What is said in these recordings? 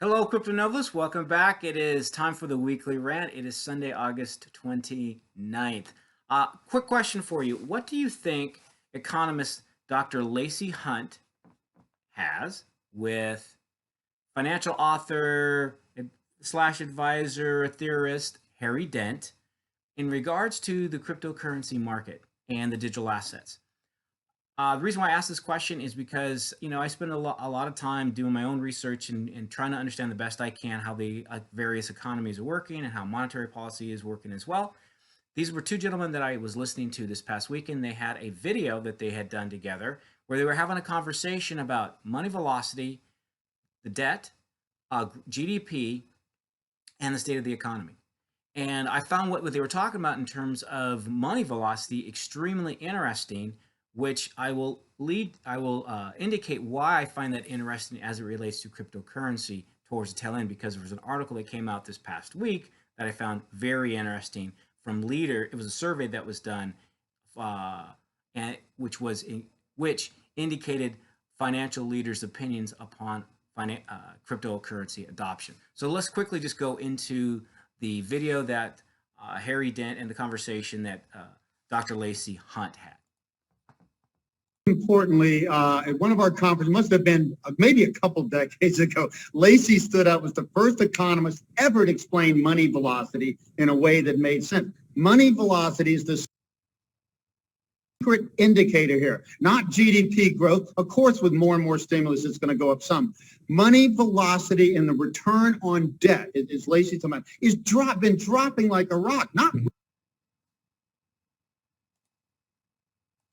Hello, Crypto Novelists. Welcome back. It is time for the weekly rant. It is Sunday, August 29th. Quick question for you. What do you think economist Dr. Lacey Hunt has with financial author slash advisor, theorist Harry Dent in regards to the cryptocurrency market and the digital assets? The reason why I ask this question is because I spend a lot of time doing my own research and trying to understand the best I can how the various economies are working and how monetary policy is working as well. These were two gentlemen that I was listening to this past weekend. They had a video that they had done together where they were having a conversation about money velocity, the debt, GDP, and the state of the economy. And I found what they were talking about in terms of money velocity extremely interesting, which I will indicate why I find that interesting as it relates to cryptocurrency towards the tail end, because there was an article that came out this past week that I found very interesting from Leader. It was a survey that was done, and which indicated financial leaders' opinions upon cryptocurrency adoption. So let's quickly just go into the video that Harry Dent and the conversation that Dr. Lacey Hunt had. Importantly, at one of our conferences, must have been maybe a couple decades ago, Lacey stood up as the first economist ever to explain money velocity in a way that made sense. Money velocity is the secret indicator here, not GDP growth. Of course, with more and more stimulus, it's going to go up some. Money velocity and the return on debt, as Lacey talking about, is been dropping like a rock, not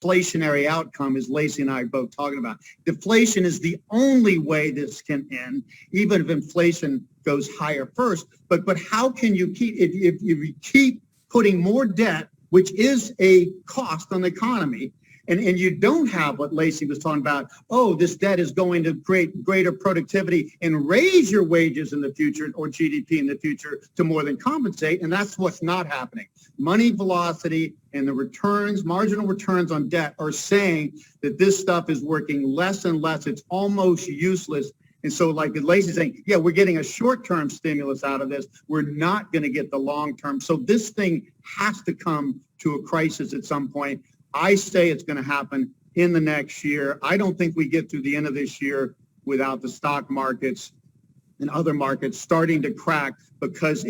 inflationary outcome, as Lacey and I are both talking about. Deflation is the only way this can end, even if inflation goes higher first. But how can you keep, if you keep putting more debt, which is a cost on the economy, and you don't have what Lacey was talking about, oh, this debt is going to create greater productivity and raise your wages in the future or GDP in the future to more than compensate, and that's what's not happening. Money velocity and the returns, marginal returns on debt are saying that this stuff is working less and less. It's almost useless. And so like Lacey's saying, yeah, we're getting a short-term stimulus out of this. We're not going to get the long-term. So this thing has to come to a crisis at some point. I say it's going to happen in the next year. I don't think we get through the end of this year without the stock markets and other markets starting to crack, because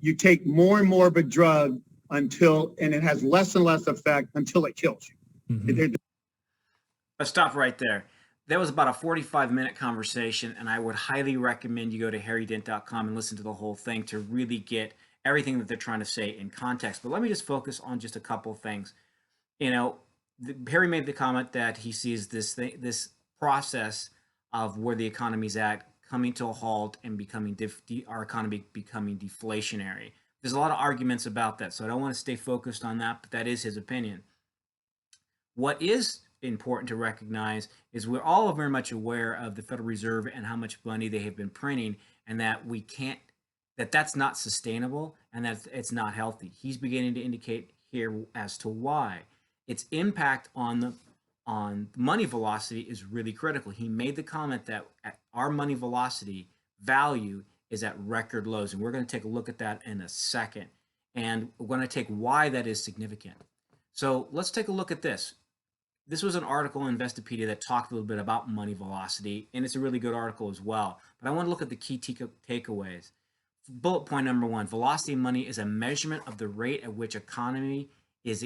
you take more and more of a drug and it has less and less effect until it kills you. Mm-hmm. Let's stop right there. That was about a 45-minute conversation, and I would highly recommend you go to harrydent.com and listen to the whole thing to really get everything that they're trying to say in context. But let me just focus on just a couple of things. Harry made the comment that he sees this process of where the economy's at coming to a halt and becoming our economy becoming deflationary. There's a lot of arguments about that, so I don't want to stay focused on that, but that is his opinion. What is important to recognize is we're all very much aware of the Federal Reserve and how much money they have been printing, and that that's not sustainable and that it's not healthy. He's beginning to indicate here as to why. Its impact on money velocity is really critical. He made the comment that our money velocity value is at record lows, and we're going to take a look at that in a second, and we're going to take why that is significant. So let's take a look at this. This was an article in Investopedia that talked a little bit about money velocity, and it's a really good article as well. But I want to look at the key takeaways. Bullet point number 1, velocity of money is a measurement of the rate at which money is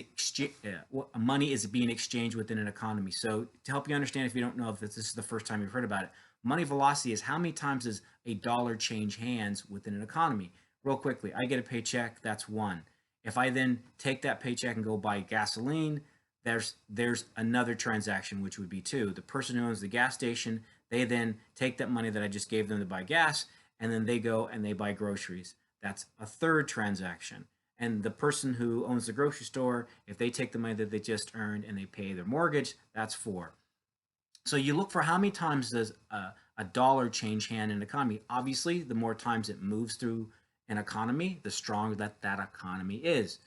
being exchanged within an economy. So to help you understand, if you don't know if this is the first time you've heard about it, money velocity is how many times does a dollar change hands within an economy. Real quickly, I get a paycheck, that's 1. If I then take that paycheck and go buy gasoline, there's another transaction, which would be 2. The person who owns the gas station, they then take that money that I just gave them to buy gas, and then they go and they buy groceries. That's a 3rd transaction. And the person who owns the grocery store, if they take the money that they just earned and they pay their mortgage, that's 4. So you look for how many times does a dollar change hand in an economy. Obviously, the more times it moves through an economy, the stronger that economy is.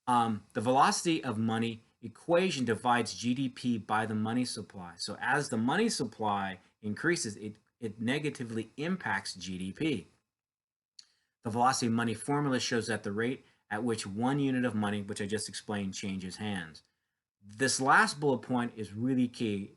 The velocity of money equation divides GDP by the money supply. So as the money supply increases, it negatively impacts GDP. The velocity of money formula shows that the rate at which one unit of money, which I just explained, changes hands. This last bullet point is really key,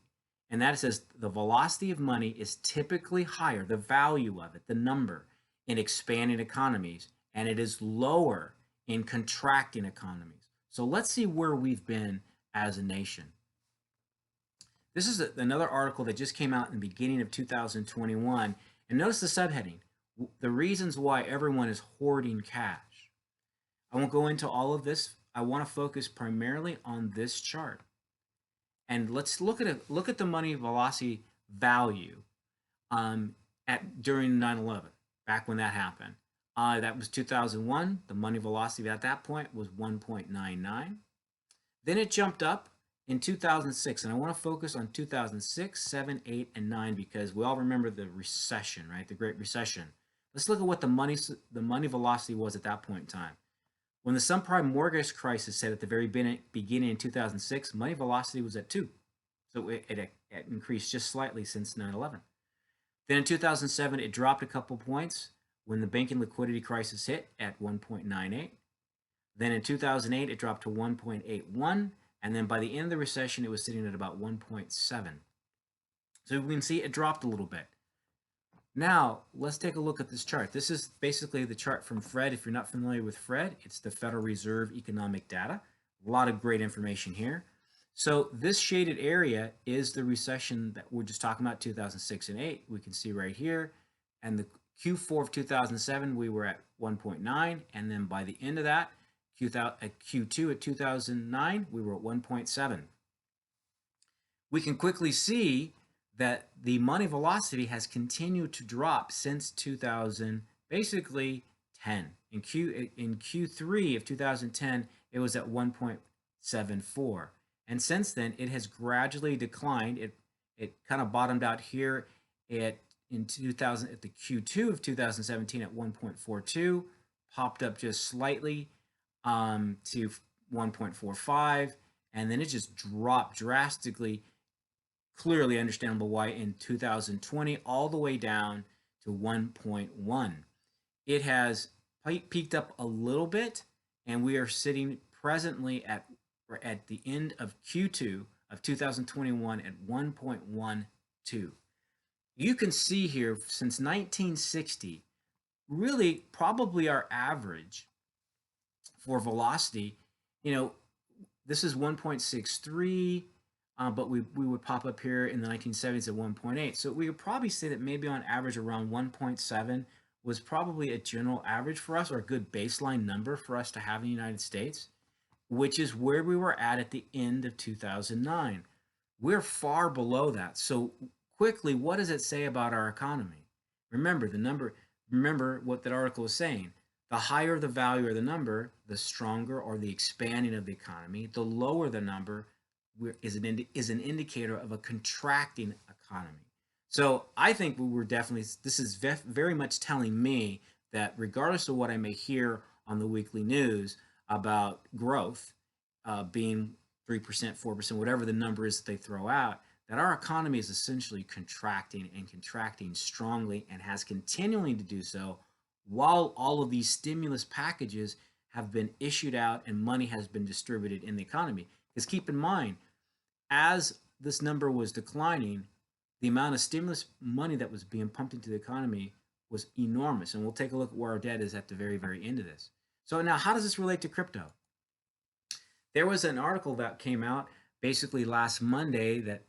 and that says the velocity of money is typically higher, the value of it, the number, in expanding economies, and it is lower in contracting economies. So let's see where we've been as a nation. This is another article that just came out in the beginning of 2021, and notice the subheading, the reasons why everyone is hoarding cash. I won't go into all of this. I want to focus primarily on this chart. And let's look at the money velocity value during 9/11, back when that happened. That was 2001. The money velocity at that point was 1.99. Then it jumped up in 2006, and I want to focus on 2006, 7, 8, and 9 because we all remember the recession, right? The Great Recession. Let's look at what the money velocity was at that point in time. When the subprime mortgage crisis hit at the very beginning in 2006, money velocity was at 2. So it increased just slightly since 9/11. Then in 2007, it dropped a couple points when the banking liquidity crisis hit at 1.98. Then in 2008, it dropped to 1.81. And then by the end of the recession, it was sitting at about 1.7. So we can see it dropped a little bit. Now, let's take a look at this chart. This is basically the chart from Fred. If you're not familiar with Fred, it's the Federal Reserve economic data. A lot of great information here. So this shaded area is the recession that we're just talking about, 2006 and 8. We can see right here. And the Q4 of 2007, we were at 1.9. And then by the end of that, Q2 at 2009, we were at 1.7. We can quickly see that the money velocity has continued to drop since 2000, basically 10. In Q3 of 2010, it was at 1.74. And since then, it has gradually declined. It kind of bottomed out here at the Q2 of 2017 at 1.42, popped up just slightly to 1.45, and then it just dropped drastically. Clearly understandable why in 2020 all the way down to 1.1. It has peaked up a little bit, and we are sitting presently at the end of Q2 of 2021 at 1.12. You can see here since 1960, really probably our average for velocity, this is 1.63, but we would pop up here in the 1970s at 1.8. So we would probably say that maybe on average around 1.7 was probably a general average for us, or a good baseline number for us to have in the United States, which is where we were at the end of 2009. We're far below that. So quickly, what does it say about our economy? Remember what that article is saying. The higher the value of the number, the stronger or the expanding of the economy. The lower the number is an indicator of a contracting economy. So I think this is very much telling me that regardless of what I may hear on the weekly news about growth being 3%, 4%, whatever the number is that they throw out, that our economy is essentially contracting and contracting strongly and has continuing to do so while all of these stimulus packages have been issued out and money has been distributed in the economy. Because keep in mind, as this number was declining, the amount of stimulus money that was being pumped into the economy was enormous. And we'll take a look at where our debt is at the very, very end of this. So now, how does this relate to crypto? There was an article that came out basically last Monday that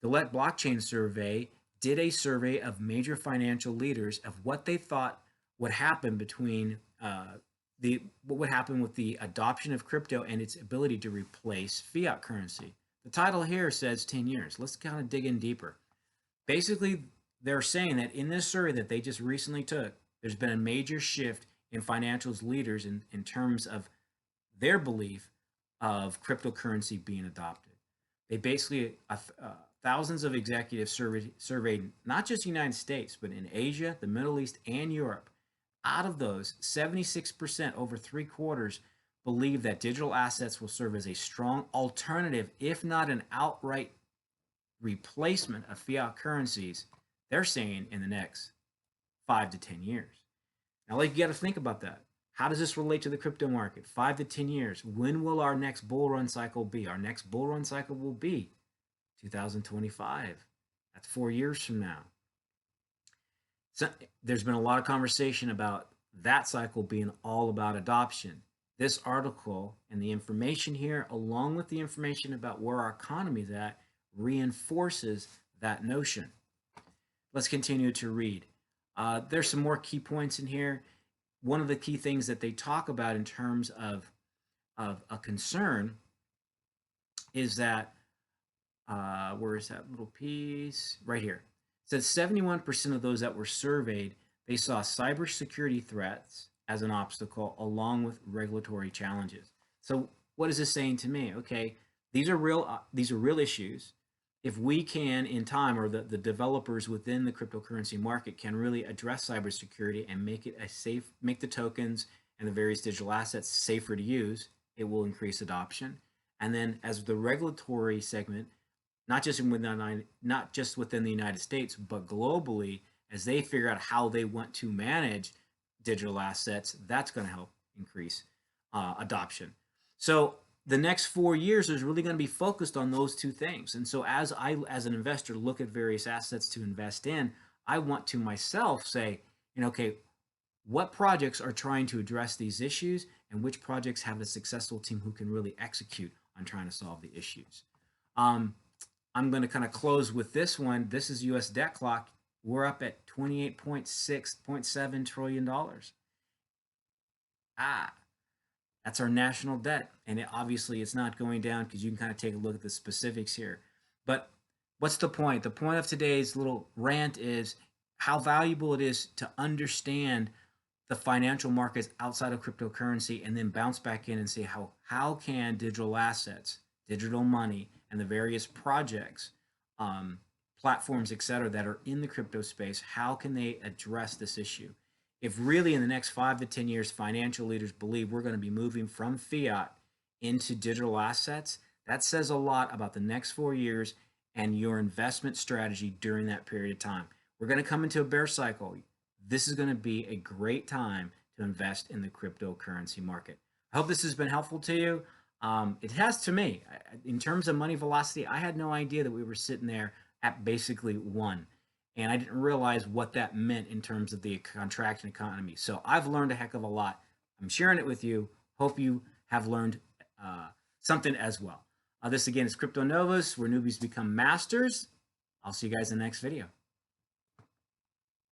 the Let Blockchain Survey did a survey of major financial leaders of what they thought would happen between what would happen with the adoption of crypto and its ability to replace fiat currency. The title here says 10 years. Let's kind of dig in deeper. Basically, they're saying that in this survey that they just recently took, there's been a major shift in financial leaders in terms of their belief of cryptocurrency being adopted. They basically, thousands of executives surveyed not just the United States, but in Asia, the Middle East, and Europe. Out of those, 76%, over 3/4, believe that digital assets will serve as a strong alternative, if not an outright replacement of fiat currencies They're saying in the next 5 to 10 years. Now, like, you got to think about that. How does this relate to the crypto market? 5 to 10 years. When will our next bull run cycle be? Our next bull run cycle will be 2025. That's 4 years from now. So there's been a lot of conversation about that cycle being all about adoption. This article and the information here, along with the information about where our economy is at, reinforces that notion. Let's continue to read. There's some more key points in here. One of the key things that they talk about in terms of a concern is that, where is that little piece? Right here. It says 71% of those that were surveyed, they saw cybersecurity threats as an obstacle along with regulatory challenges. So what is this saying to me? Okay, these are real issues. If we can in time, or the developers within the cryptocurrency market can really address cybersecurity and make it make the tokens and the various digital assets safer to use, it will increase adoption. And then as the regulatory segment, not just within the United States, but globally, as they figure out how they want to manage digital assets, that's going to help increase adoption. So the next 4 years is really going to be focused on those two things. And so as an investor, look at various assets to invest in, I want to myself say, okay, what projects are trying to address these issues, and which projects have a successful team who can really execute on trying to solve the issues. I'm going to kind of close with this one. This is U.S. debt clock. We're up at $28.7 trillion. That's our national debt. And obviously it's not going down, because you can kind of take a look at the specifics here. But what's the point? The point of today's little rant is how valuable it is to understand the financial markets outside of cryptocurrency, and then bounce back in and say how can digital assets, digital money, and the various projects, platforms, etc., that are in the crypto space, how can they address this issue? If really in the next 5 to 10 years, financial leaders believe we're going to be moving from fiat into digital assets, that says a lot about the next 4 years and your investment strategy during that period of time. We're going to come into a bear cycle. This is going to be a great time to invest in the cryptocurrency market. I hope this has been helpful to you. It has to me. In terms of money velocity, I had no idea that we were sitting there at basically 1. And I didn't realize what that meant in terms of the contraction economy. So I've learned a heck of a lot. I'm sharing it with you. Hope you have learned something as well. This again is Crypto Novas, where newbies become masters. I'll see you guys in the next video.